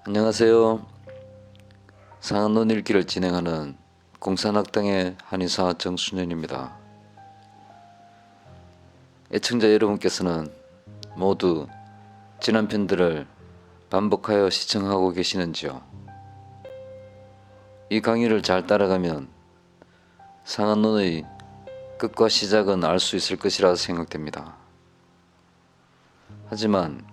안녕하세요. 상한론 읽기를 진행하는 공산학당의 한의사 정순현입니다. 애청자 여러분께서는 모두 지난 편들을 반복하여 시청하고 계시는지요? 이 강의를 잘 따라가면 상한론의 끝과 시작은 알 수 있을 것이라 생각됩니다. 하지만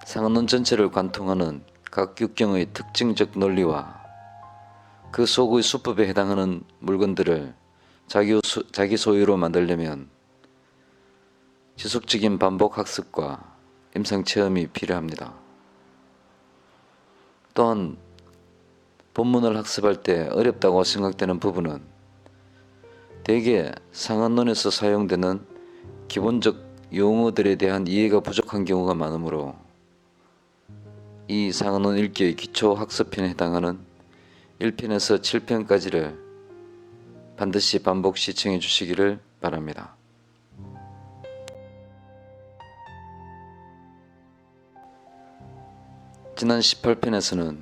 상한론 전체를 관통하는 각 육경의 특징적 논리와 그 속의 수법에 해당하는 물건들을 자기 소유로 만들려면 지속적인 반복 학습과 임상 체험이 필요합니다. 또한 본문을 학습할 때 어렵다고 생각되는 부분은 대개 상한론에서 사용되는 기본적 용어들에 대한 이해가 부족한 경우가 많으므로 이 상한론 읽기의 기초 학습편에 해당하는 1편에서 7편까지를 반드시 반복 시청해 주시기를 바랍니다. 지난 18편에서는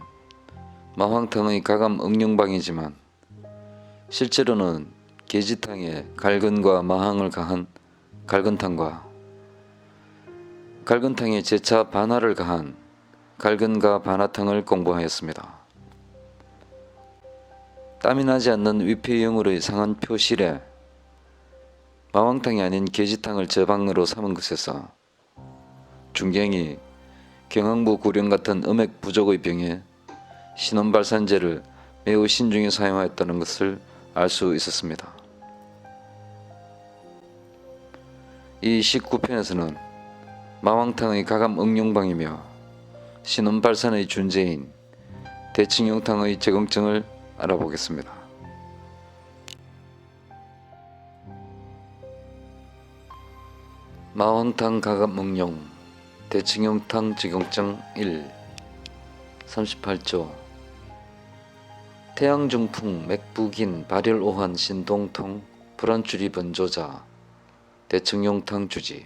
마황탕의 가감 응용방이지만 실제로는 계지탕에 갈근과 마항을 가한 갈근탕과 갈근탕에 제차 반화를 가한 갈근과 반화탕을 공부하였습니다. 땀이 나지 않는 위폐용으로의 상한 표실에 마왕탕이 아닌 계지탕을 저방으로 삼은 것에서 중경이 경항부 구령 같은 음액 부족의 병에 신원발산제를 매우 신중히 사용하였다는 것을 알 수 있었습니다. 이 19편에서는 마왕탕의 가감 응용방이며 신원발산의 준제인 대칭용탕의 제공증을 알아보겠습니다. 마왕탕 가감 응용 대칭용탕 제공증 1 38조 태양중풍 맥부긴 발열오한 신동통 불안주리 번조자 대칭용탕 주지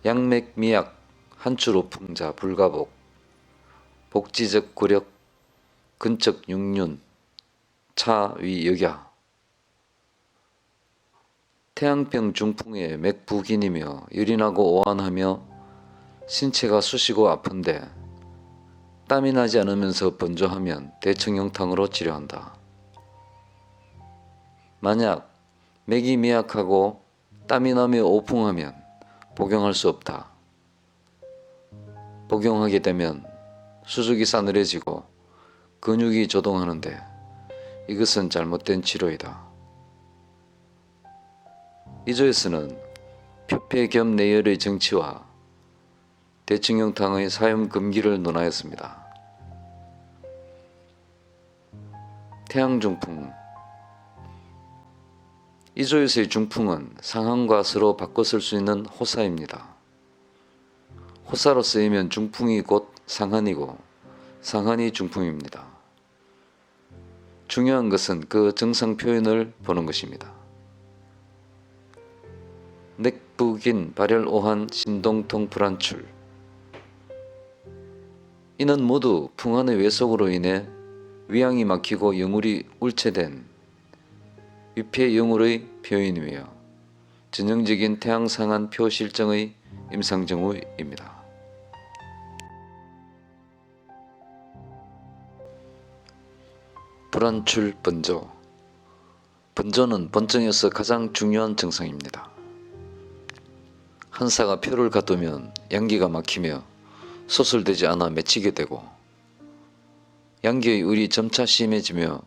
양맥미약 한추로풍자 불가복 복지적 고력 근적 육륜 차위 역야 태양병 중풍에 맥부긴이며 열이나고 오한하며 신체가 쑤시고 아픈데 땀이 나지 않으면서 번조하면 대청용탕으로 치료한다. 만약 맥이 미약하고 땀이 나며 오풍하면 복용할 수 없다. 복용하게 되면 수족이 싸늘해지고 근육이 조동하는데 이것은 잘못된 치료이다. 이 조에서는 표폐 겸 내열의 정치와 대칭용탕의 사용 금기를 논하였습니다. 태양중풍 이 조에서의 중풍은 상한과 서로 바꿔 쓸 수 있는 호사입니다. 호사로 쓰이면 중풍이 곧 상한이고 상한이 중풍입니다. 중요한 것은 그 증상 표현을 보는 것입니다. 맥부긴 발열오한 신동통 불안출 이는 모두 풍한의 외속으로 인해 위양이 막히고 영울이 울체된 위폐영울의 표현이며 전형적인 태양상한 표실정의 임상증후입니다. 불안출 번조 번조는 본증에서 가장 중요한 증상입니다. 한사가 표를 가두면 양기가 막히며 소설되지 않아 맺히게 되고 양기의 울이 점차 심해지며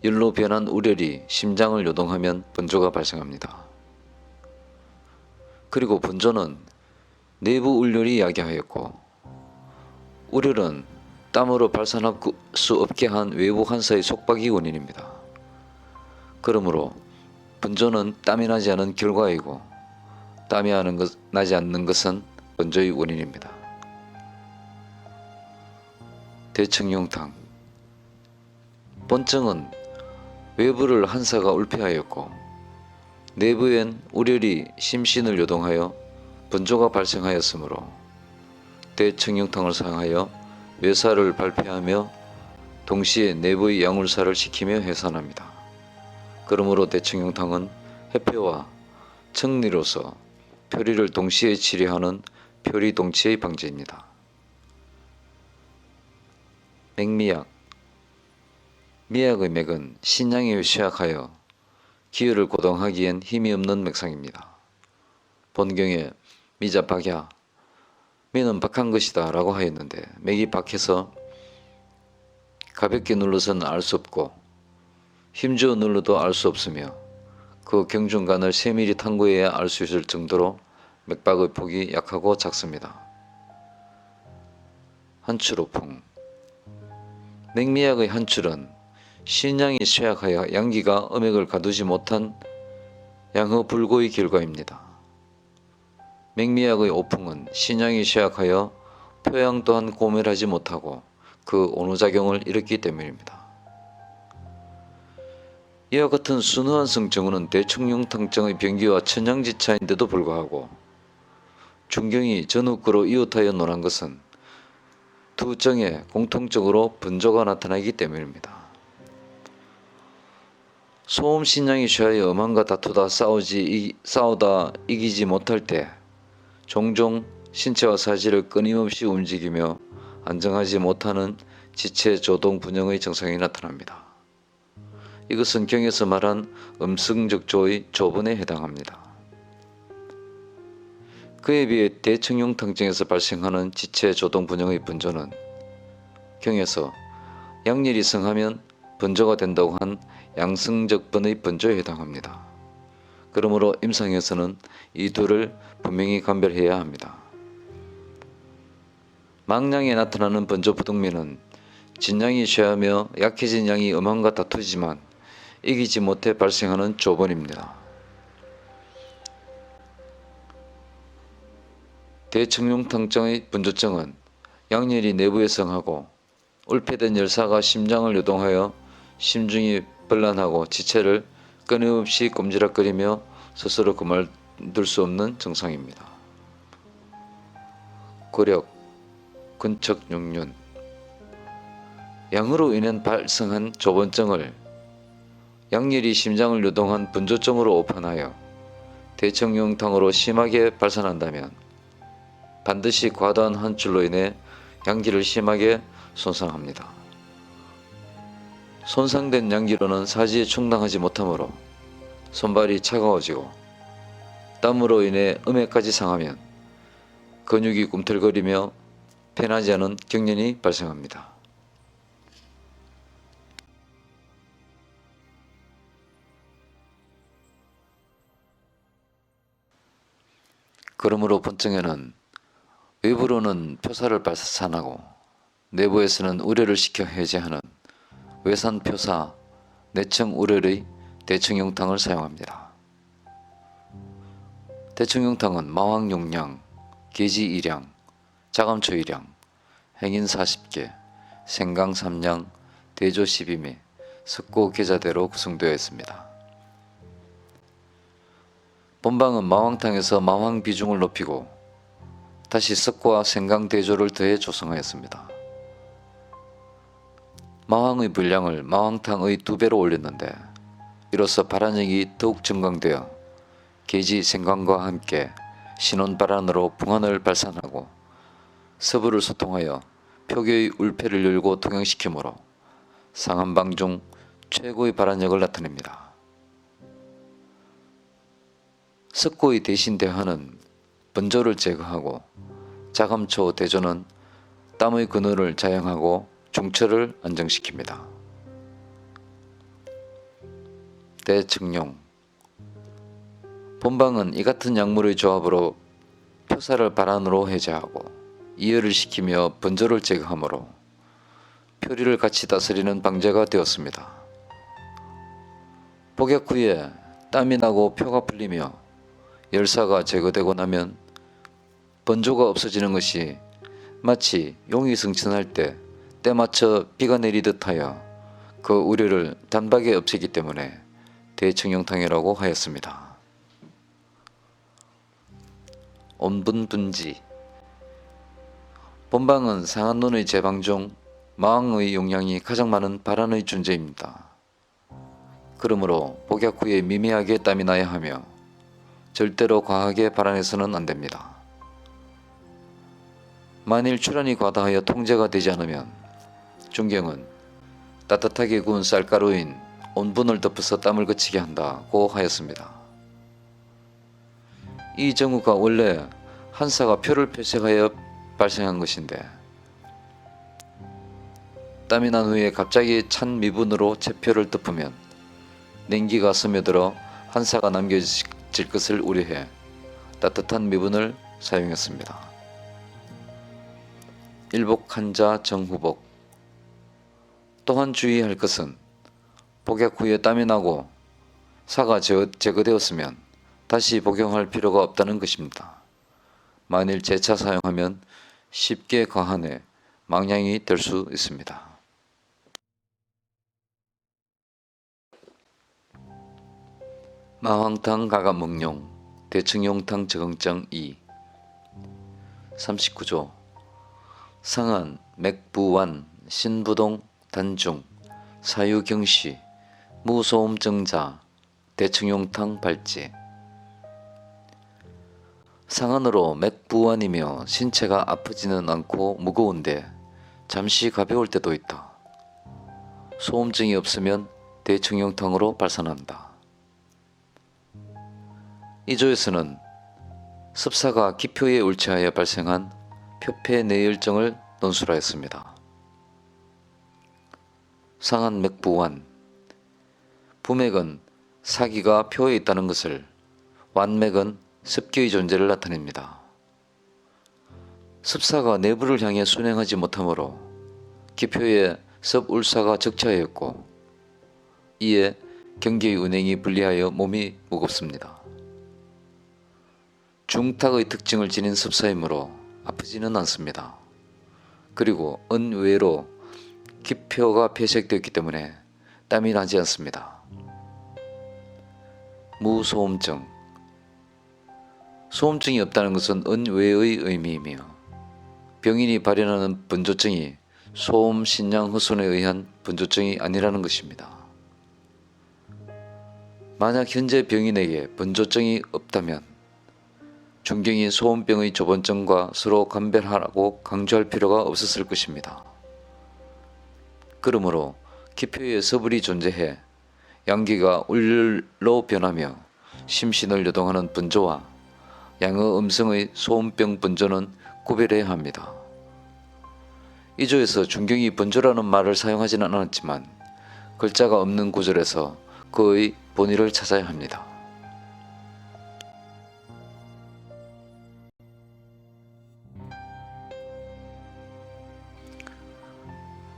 열로 변한 우렬이 심장을 요동하면 번조가 발생합니다. 그리고 번조는 내부 울열이 야기하였고 우렬은 땀으로 발산할 수 없게 한 외부 한사의 속박이 원인입니다. 그러므로 번조는 땀이 나지 않은 결과이고 땀이 나지 않는 것은 번조의 원인입니다. 대청용탕 본증은 외부를 한사가 울패하였고 내부엔 우렬이 심신을 요동하여 번조가 발생하였으므로 대청룡탕을 사용하여 외사를 발폐하며 동시에 내부의 양울사를 시키며 해산합니다. 그러므로 대청룡탕은 해표와 청리로서 표리를 동시에 치료하는 표리동치의 방제입니다. 맥미약. 미약의 맥은 신양에 취약하여 기혈을 고동하기엔 힘이 없는 맥상입니다. 본경에 미자 박야, 미는 박한 것이다 라고 하였는데 맥이 박해서 가볍게 눌러서는 알 수 없고 힘주어 눌러도 알 수 없으며 그 경중간을 세밀히 탐구해야 알 수 있을 정도로 맥박의 폭이 약하고 작습니다. 한추로풍. 맥미약의 한출은 신양이 쇠약하여 양기가 음액을 가두지 못한 양허 불고의 결과입니다. 맥미약의 오풍은 신양이 쇠약하여 표양 또한 고멸하지 못하고 그 온후작용을 일으키기 때문입니다. 이와 같은 순수한 성증후는 대청룡탕증의 병기와 천양지차인데도 불구하고 중경이 전후구로 이웃하여 논한 것은 두 정에 공통적으로 분조가 나타나기 때문입니다. 소음 신양이 취하여 음한과 다투다 싸우다 이기지 못할 때 종종 신체와 사지를 끊임없이 움직이며 안정하지 못하는 지체 조동 분영의 증상이 나타납니다. 이것은 경에서 말한 음승적조의 조번에 해당합니다. 그에 비해 대청룡탕증에서 발생하는 지체 조동 분영의 분조는 경에서 양렬이 성하면 분조가 된다고 한 양승적번의 분조에 해당합니다. 그러므로 임상에서는 이 둘을 분명히 감별해야 합니다. 망량에 나타나는 번조부등미는 진양이 쇠하며 약해진 양이 음한과 다투지만 이기지 못해 발생하는 조번입니다. 대청룡탕증의 분조증은 양열이 내부에 성하고 울패된 열사가 심장을 요동하여 심중이 번란하고 지체를 끊임없이 꼼지락거리며 스스로 그만둘 수 없는 증상입니다. 고력, 근척육륜. 양으로 인해 발생한 조번증을 양열이 심장을 요동한 분조증으로 오판하여 대청룡탕으로 심하게 발산한다면 반드시 과다한 한출로 인해 양기를 심하게 손상합니다. 손상된 양기로는 사지에 충당하지 못하므로 손발이 차가워지고 땀으로 인해 음액까지 상하면 근육이 꿈틀거리며 편하지 않은 경련이 발생합니다. 그러므로 본증에는 외부로는 표사를 발산하고 내부에서는 우려를 시켜 해제하는 외산표사 내청 우려의 대청룡탕을 사용합니다. 대청룡탕은 마왕용량, 계지1량, 자감초 1량, 행인 40개, 생강 3량, 대조 12매, 석고 계자대로 구성되어 있습니다. 본방은 마왕탕에서 마왕 비중을 높이고 다시 석고와 생강 대조를 더해 조성하였습니다. 마왕의 분량을 마왕탕의 2배로 올렸는데 이로써 발안력이 더욱 증강되어 계지 생강과 함께 신혼발안으로 풍안을 발산하고 서부를 소통하여 표교의 울패를 열고 동양시키므로 상한방 중 최고의 발안력을 나타냅니다. 석고의 대신 대화는 번조를 제거하고 자감초 대조는 땀의 근원을 자양하고 중철을 안정시킵니다. 대청룡. 본방은 이 같은 약물의 조합으로 표사를 발안으로 해제하고 이열을 시키며 번조를 제거하므로 표리를 같이 다스리는 방제가 되었습니다. 복약 후에 땀이 나고 표가 풀리며 열사가 제거되고 나면 번조가 없어지는 것이 마치 용이 승천할 때 때맞춰 비가 내리듯 하여 그 우려를 단박에 없애기 때문에 대청룡탕이라고 하였습니다. 온분분지. 본방은 상한론의 제방 중 마왕의 용량이 가장 많은 발안의 존재입니다. 그러므로 복약 후에 미미하게 땀이 나야 하며 절대로 과하게 발안해서는 안됩니다. 만일 출안이 과다하여 통제가 되지 않으면 중경은 따뜻하게 구운 쌀가루인 온분을 덮어서 땀을 그치게 한다고 하였습니다. 이 정후가 원래 한사가 표를 표색하여 발생한 것인데 땀이 난 후에 갑자기 찬 미분으로 체표를 덮으면 냉기가 스며들어 한사가 남겨질 것을 우려해 따뜻한 미분을 사용했습니다. 일복 한자 정후복. 또한 주의할 것은 복약 후에 땀이 나고 사가 제거되었으면 다시 복용할 필요가 없다는 것입니다. 만일 재차 사용하면 쉽게 과한해 망량이 될 수 있습니다. 마황탕 가감목룡 대청용탕 적응증 2 39조 상한 맥부완 신부동 단중 사유경시 무소음증자 대청용탕 발제. 상한으로 맥부완이며 신체가 아프지는 않고 무거운데 잠시 가벼울 때도 있다. 소음증이 없으면 대청용탕으로 발산한다. 이 조에서는 습사가 기표에 울체하여 발생한 표폐내열증을 논술하였습니다. 상한 맥부완. 부맥은 사기가 표에 있다는 것을, 완맥은 습기의 존재를 나타냅니다. 습사가 내부를 향해 순행하지 못하므로 기표에 습울사가 적체하였고 이에 경계의 운행이 불리하여 몸이 무겁습니다. 중탁의 특징을 지닌 습사이므로 아프지는 않습니다. 그리고 은외로 기표가 폐색되었기 때문에 땀이 나지 않습니다. 무소음증. 소음증이 없다는 것은 은외의 의미이며 병인이 발현하는 분조증이 소음 신양 훼손에 의한 분조증이 아니라는 것입니다. 만약 현재 병인에게 분조증이 없다면 중경이 소음병의 조본증과 서로 감별하라고 강조할 필요가 없었을 것입니다. 그러므로 기표에 서불이 존재해 양기가 울렬로 변하며 심신을 요동하는 분조와 양의 음성의 소음병 분조는 구별해야 합니다. 이 조에서 중경이 분조라는 말을 사용하지는 않았지만 글자가 없는 구절에서 그의 본의를 찾아야 합니다.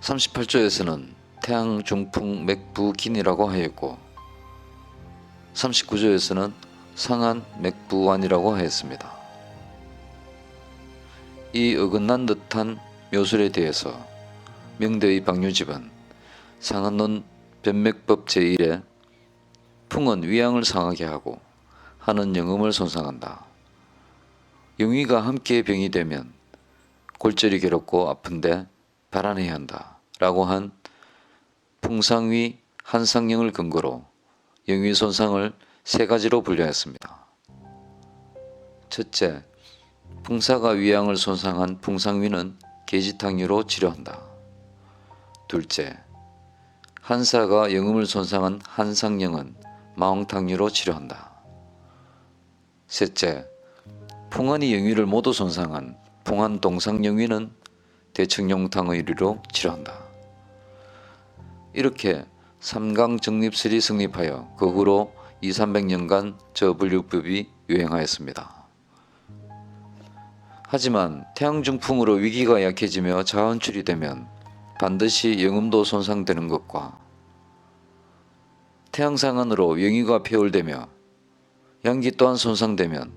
38조에서는 태양 중풍 맥부긴이라고 하였고 39조에서는 상한 맥부완이라고 하였습니다. 이 어긋난 듯한 묘술에 대해서 명대의 박유집은 상한론 변맥법 제1에 풍은 위양을 상하게 하고 하는 영음을 손상한다. 영위가 함께 병이 되면 골절이 괴롭고 아픈데 발안해야 한다 라고 한 풍상위 한상령을 근거로 영위 손상을 세 가지로 분류했습니다. 첫째, 풍사가 위양을 손상한 풍상위는 계지탕류로 치료한다. 둘째, 한사가 영음을 손상한 한상령은 마홍탕류로 치료한다. 셋째, 풍한이 영위를 모두 손상한 풍한동상영위는 대청용탕의리로 치료한다. 이렇게 삼강정립설이 성립하여 그 후로 200~300년간 저 분류법이 유행하였습니다. 하지만 태양중풍으로 위기가 약해지며 자원출이 되면 반드시 영음도 손상되는 것과 태양상한으로 영위가 폐울되며 양기 또한 손상되면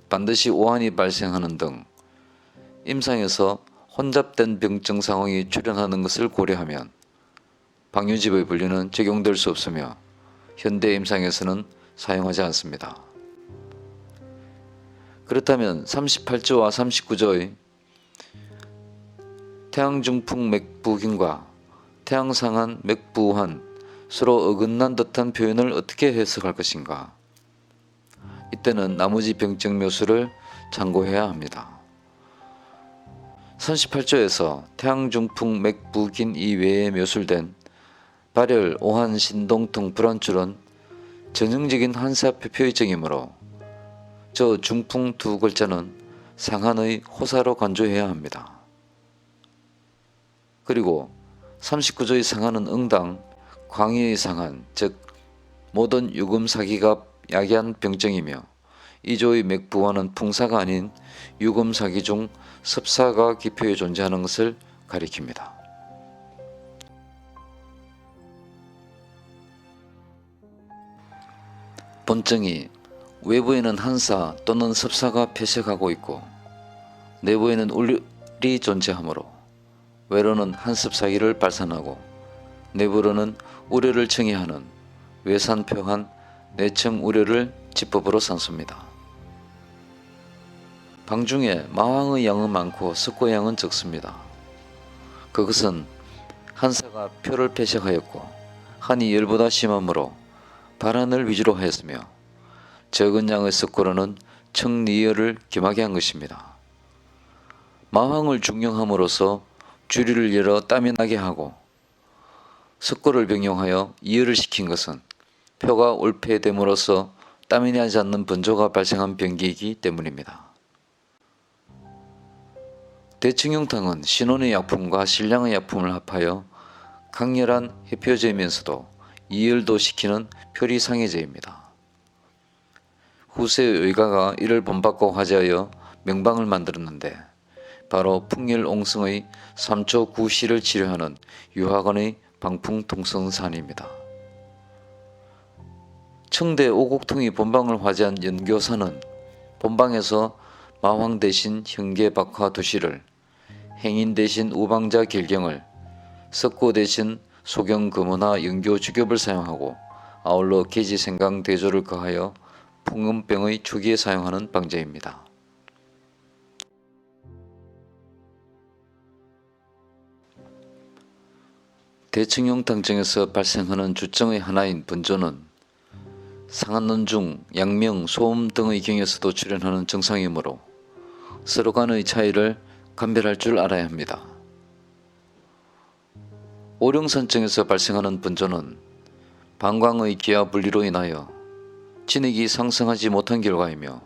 반드시 오한이 발생하는 등 임상에서 혼잡된 병증 상황이 출현하는 것을 고려하면 박유집의 분류는 적용될 수 없으며 현대 임상에서는 사용하지 않습니다. 그렇다면 38조와 39조의 태양중풍 맥부긴과 태양상한 맥부환 서로 어긋난 듯한 표현을 어떻게 해석할 것인가? 이때는 나머지 병적 묘수를 참고해야 합니다. 38조에서 태양중풍 맥부긴 이외에 묘술된 발열, 오한, 신동통, 불안줄은 전형적인 한사표표의정이므로 저 중풍 두 글자는 상한의 호사로 간주해야 합니다. 그리고 39조의 상한은 응당, 광의의 상한, 즉 모든 유금사기가 야기한 병정이며 2조의 맥부와는 풍사가 아닌 유금사기 중 섭사가 기표에 존재하는 것을 가리킵니다. 본정이 외부에는 한사 또는 섭사가 폐색하고 있고 내부에는 울열이 존재하므로 외로는 한섭사기를 발산하고 내부로는 우려를 청해하는 외산표한 내청 우려를 지법으로 삼습니다. 방중에 마왕의 양은 많고 석고의 양은 적습니다. 그것은 한사가 표를 폐색하였고 한이 열보다 심하므로 발한을 위주로 하였으며 적은 양의 석고로는 청리열을 겸하게 한 것입니다. 마왕을 중용함으로써 주리를 열어 땀이 나게 하고 석고를 병용하여 이열을 시킨 것은 표가 올폐됨으로써 땀이 나지 않는 번조가 발생한 병기이기 때문입니다. 대청용탕은 신혼의 약품과 신랑의 약품을 합하여 강렬한 해표제이면서도 이열도 시키는 표리상해제입니다. 후세의 의가가 이를 본받고 화제하여 명방을 만들었는데 바로 풍열옹성의 3초 구시를 치료하는 유화관의 방풍통성산입니다. 청대 오곡통이 본방을 화제한 연교사는 본방에서 마황 대신 형계박화 두시를, 행인 대신 우방자 길경을, 석고 대신 소경금은화 연교주겹을 사용하고 아울러 계지생강 대조를 거하여 풍음병의 초기에 사용하는 방제입니다. 대청용탕증에서 발생하는 주증의 하나인 번조는 상한논중, 양명, 소음 등의 경에서도 출현하는 증상이므로 서로 간의 차이를 감별할 줄 알아야 합니다. 오룡산증에서 발생하는 번조는 방광의 기하 분리로 인하여 진액이 상승하지 못한 결과이며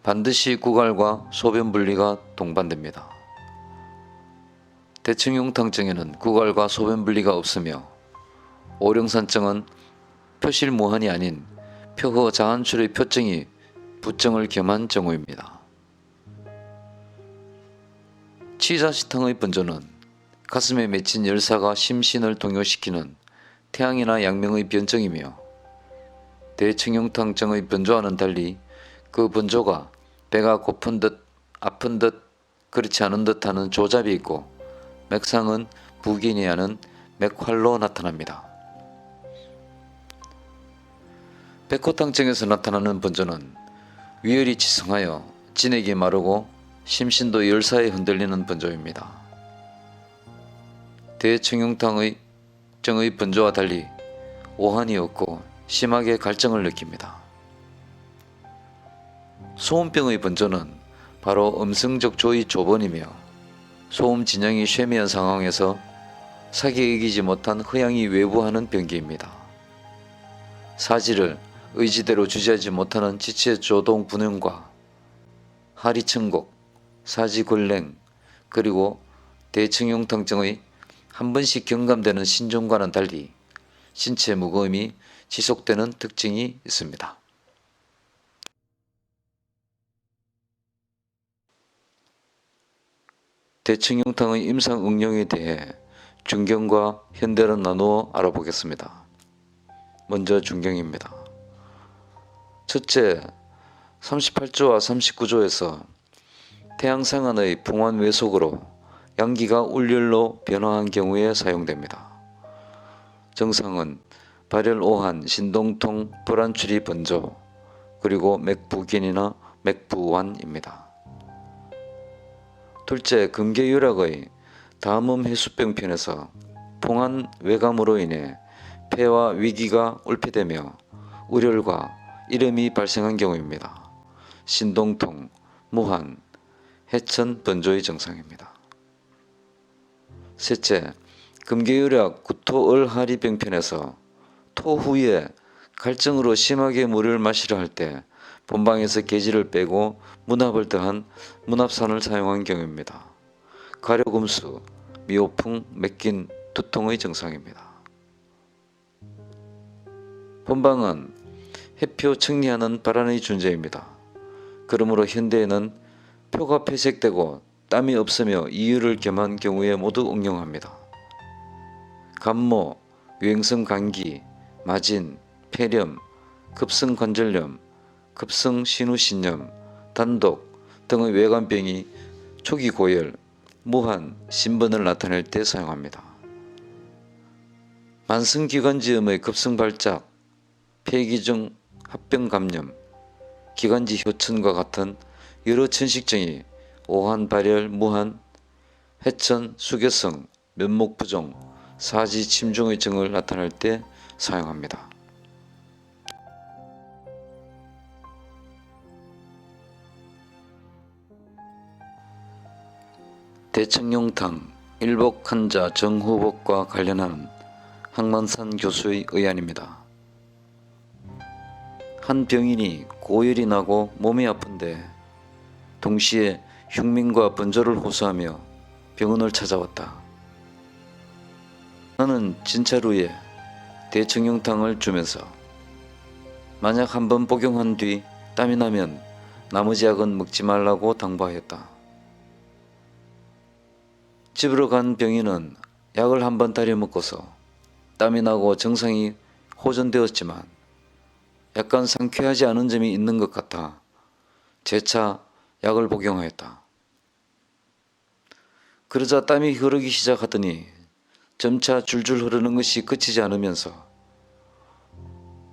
반드시 구갈과 소변 분리가 동반됩니다. 대청용탕증에는 구갈과 소변 분리가 없으며 오룡산증은 표실무한이 아닌 표허 자한출의 표증이 부증을 겸한 정후입니다. 치자시탕의 번조는 가슴에 맺힌 열사가 심신을 동요시키는 태양이나 양명의 변증이며 대청용탕증의 번조와는 달리 그 번조가 배가 고픈 듯 아픈 듯 그렇지 않은 듯 하는 조잡이 있고 맥상은 부긴이 하는 맥활로 나타납니다. 백호탕증에서 나타나는 번조는 위열이 치성하여 진액이 마르고 심신도 열사에 흔들리는 번조입니다. 대청용탕의 정의 번조와 달리 오한이 없고 심하게 갈증을 느낍니다. 소음병의 번조는 바로 음성적 조의 조번이며 소음 진영이 쇠미한 상황에서 사기에 이기지 못한 흐양이 외부하는 병기입니다. 사지를 의지대로 주지하지 못하는 지체 조동 분음과 하리천곡, 사지골랭 그리고 대청용탕증의 한 번씩 경감되는 신종과는 달리 신체 무거움이 지속되는 특징이 있습니다. 대청용탕의 임상응용에 대해 중경과 현대로 나누어 알아보겠습니다. 먼저 중경입니다. 첫째, 38조와 39조에서 태양상한의 풍환 외속으로 양기가 울열로 변화한 경우에 사용됩니다. 정상은 발열 오한, 신동통, 불안출이 번조, 그리고 맥부긴이나 맥부완입니다. 둘째, 금계유락의 담음 해수병 편에서 풍한 외감으로 인해 폐와 위기가 올피되며 우렬과 이름이 발생한 경우입니다. 신동통, 무한, 해천 번조의 증상입니다. 셋째, 금계유약 구토을하리병 편에서 토 후에 갈증으로 심하게 물을 마시려 할 때 본방에서 계지를 빼고 문합을 더한 문합산을 사용한 경우입니다. 가려금수, 미호풍, 맥긴, 두통의 증상입니다. 본방은 해표 청리하는 발안의 존재입니다. 그러므로 현대에는 표가 폐색되고 땀이 없으며 이유를 겸한 경우에 모두 응용합니다. 감모, 유행성 감기, 마진, 폐렴, 급성관절염, 급성신우신염, 단독 등의 외관병이 초기 고열, 무한, 신번을 나타낼 때 사용합니다. 만성기관지염의 급성발작, 폐기중 합병감염, 기관지 효천과 같은 여러 천식증이 오한 발열, 무한, 해천, 수개성, 면목부종, 사지 침중의 증을 나타낼 때 사용합니다. 대청룡탕 일복 환자 정후복과 관련한 항만산 교수의 의안입니다. 한 병인이 고열이 나고 몸이 아픈데 동시에 흉민과 번조를 호소하며 병원을 찾아왔다. 나는 진찰 후에 대청룡탕을 주면서 만약 한번 복용한 뒤 땀이 나면 나머지 약은 먹지 말라고 당부하였다. 집으로 간 병인은 약을 한번 다려 먹고서 땀이 나고 증상이 호전되었지만 약간 상쾌하지 않은 점이 있는 것 같아 재차 약을 복용하였다. 그러자 땀이 흐르기 시작하더니 점차 줄줄 흐르는 것이 그치지 않으면서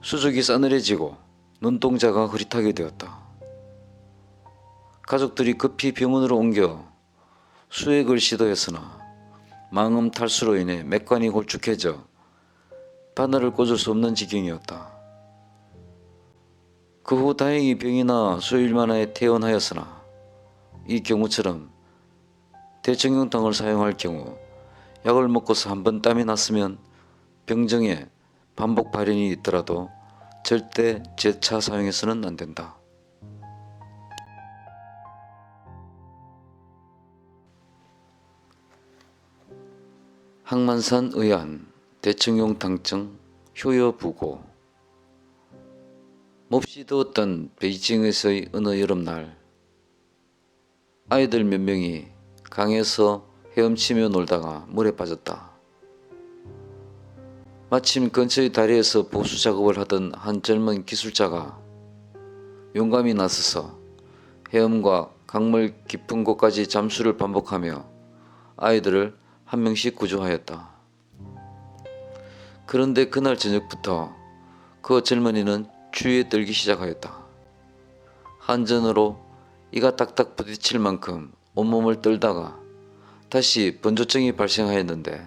수족이 싸늘해지고 눈동자가 흐릿하게 되었다. 가족들이 급히 병원으로 옮겨 수액을 시도했으나 망음 탈수로 인해 맥관이 골쭉해져 바늘을 꽂을 수 없는 지경이었다. 그 후 다행히 병이 나 수일 만에 퇴원하였으나 이 경우처럼 대청룡탕을 사용할 경우 약을 먹고서 한번 땀이 났으면 병정에 반복 발현이 있더라도 절대 재차 사용해서는 안 된다. 항만산 의안, 대청룡탕증, 효여부고. 몹시 더웠던 베이징에서의 어느 여름날, 아이들 몇 명이 강에서 헤엄치며 놀다가 물에 빠졌다. 마침 근처의 다리에서 보수 작업을 하던 한 젊은 기술자가 용감히 나서서 헤엄과 강물 깊은 곳까지 잠수를 반복하며 아이들을 한 명씩 구조하였다. 그런데 그날 저녁부터 그 젊은이는 추위에 떨기 시작하였다. 한전으로 이가 딱딱 부딪힐 만큼 온몸을 떨다가 다시 번조증이 발생하였는데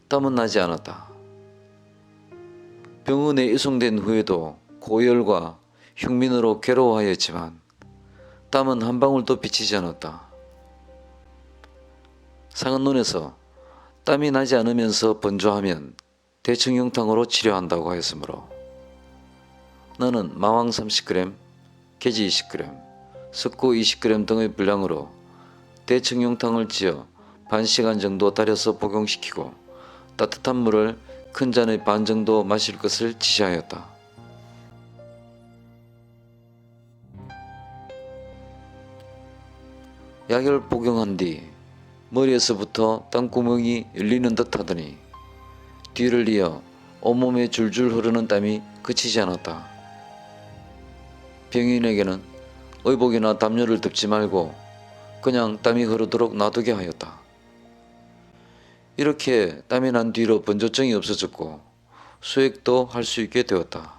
땀은 나지 않았다. 병원에 이송된 후에도 고열과 흉민으로 괴로워하였지만 땀은 한 방울도 비치지 않았다. 상은론에서 땀이 나지 않으면서 번조하면 대청룡탕으로 치료한다고 하였으므로 나는 마왕 30g, 계지 20g, 석고 20g 등의 분량으로 대청룡탕을 지어 반 시간 정도 달여서 복용시키고 따뜻한 물을 큰 잔의 반 정도 마실 것을 지시하였다. 약을 복용한 뒤 머리에서부터 땀구멍이 열리는 듯 하더니 뒤를 이어 온몸에 줄줄 흐르는 땀이 그치지 않았다. 병인에게는 의복이나 담요를 덮지 말고 그냥 땀이 흐르도록 놔두게 하였다. 이렇게 땀이 난 뒤로 번조증이 없어졌고 수액도 할 수 있게 되었다.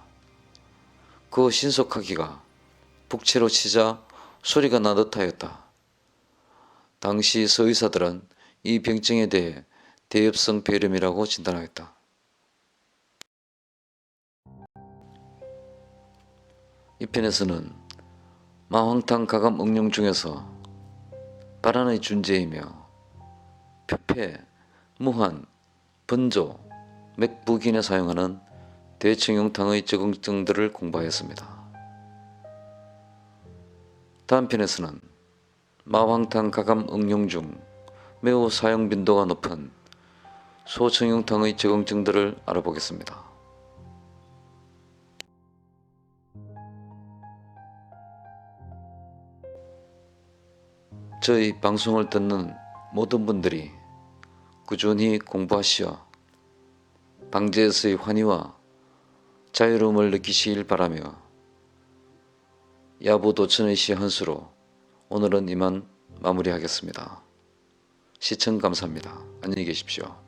그 신속하기가 북채로 치자 소리가 나듯 하였다. 당시 서의사들은 이 병증에 대해 대엽성 폐렴이라고 진단하였다. 이 편에서는 마황탕 가감 응용 중에서 발안의 준재이며 표폐, 무한, 번조, 맥부긴에 사용하는 대청용탕의 적응증들을 공부하였습니다. 다음 편에서는 마황탕 가감 응용 중 매우 사용 빈도가 높은 소청용탕의 적응증들을 알아보겠습니다. 저희 방송을 듣는 모든 분들이 꾸준히 공부하시어 방제에서의 환희와 자유로움을 느끼시길 바라며 야부도천의 시 한 수로 오늘은 이만 마무리하겠습니다. 시청 감사합니다. 안녕히 계십시오.